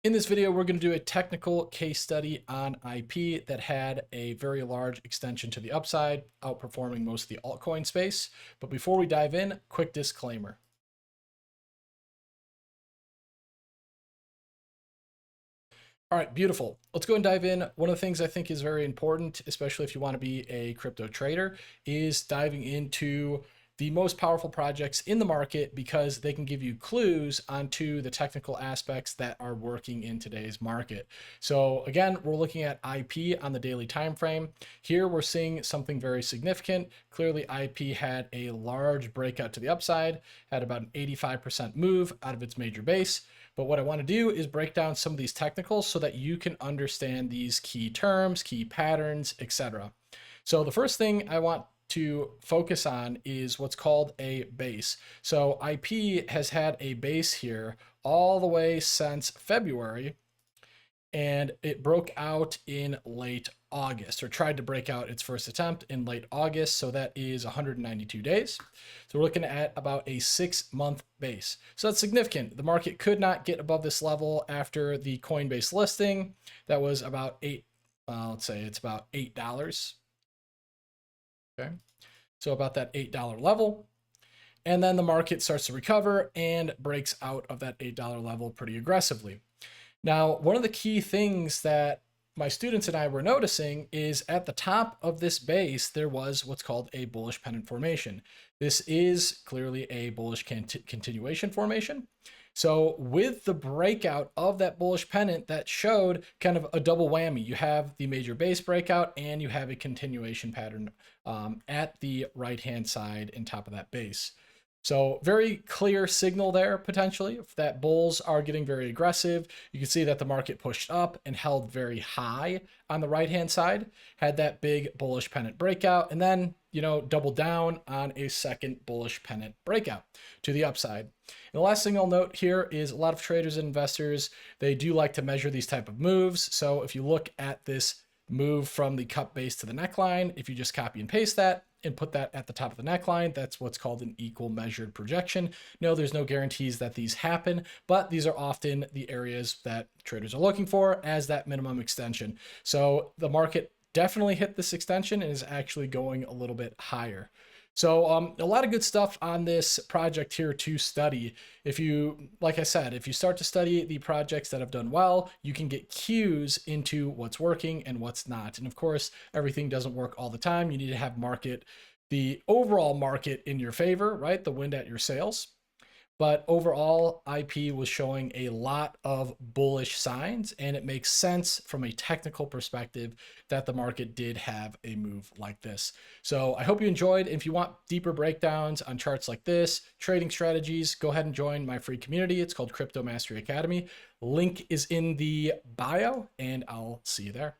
In this video, we're going to do a technical case study on IP that had a very large extension to the upside, outperforming most of the altcoin space. But before we dive in, quick disclaimer. All right, beautiful. Let's go and dive in. One of the things I think is very important, especially if you want to be a crypto trader, is diving into the most powerful projects in the market because they can give you clues onto the technical aspects that are working in today's market. So again, we're looking at IP on the daily time frame. Here we're seeing something very significant. Clearly IP had a large breakout to the upside, had about an 85% move out of its major base. But what I want to do is break down some of these technicals so that you can understand these key terms, key patterns, etc. So the first thing I want to focus on is what's called a base. So IP has had a base here all the way since February, and it broke out in late August, or tried to break out its first attempt in late August. So that is 192 days. So we're looking at about a 6-month base. So that's significant. The market could not get above this level after the Coinbase listing. That was about let's say it's about $8. Okay, so about that $8 level. And then the market starts to recover and breaks out of that $8 level pretty aggressively. Now, one of the key things that my students and I were noticing is at the top of this base, there was what's called a bullish pennant formation. This is clearly a bullish continuation formation. So with the breakout of that bullish pennant, that showed kind of a double whammy. You have the major base breakout and you have a continuation pattern at the right-hand side and top of that base. So very clear signal there, potentially, if that bulls are getting very aggressive. You can see that the market pushed up and held very high on the right-hand side, had that big bullish pennant breakout, and then, doubled down on a second bullish pennant breakout to the upside. And the last thing I'll note here is a lot of traders and investors, they do like to measure these type of moves. So if you look at this move from the cup base to the neckline, if you just copy and paste that and put that at the top of the neckline, that's what's called an equal measured projection. No, there's no guarantees that these happen, but these are often the areas that traders are looking for as that minimum extension. So the market definitely hit this extension and is actually going a little bit higher. So a lot of good stuff on this project here to study. If you, like I said, if you start to study the projects that have done well, you can get cues into what's working and what's not. And of course, everything doesn't work all the time. You need to have the overall market in your favor, right? The wind at your sails. But overall, IP was showing a lot of bullish signs, and it makes sense from a technical perspective that the market did have a move like this. So I hope you enjoyed. If you want deeper breakdowns on charts like this, trading strategies, go ahead and join my free community. It's called Crypto Mastery Academy. Link is in the bio, and I'll see you there.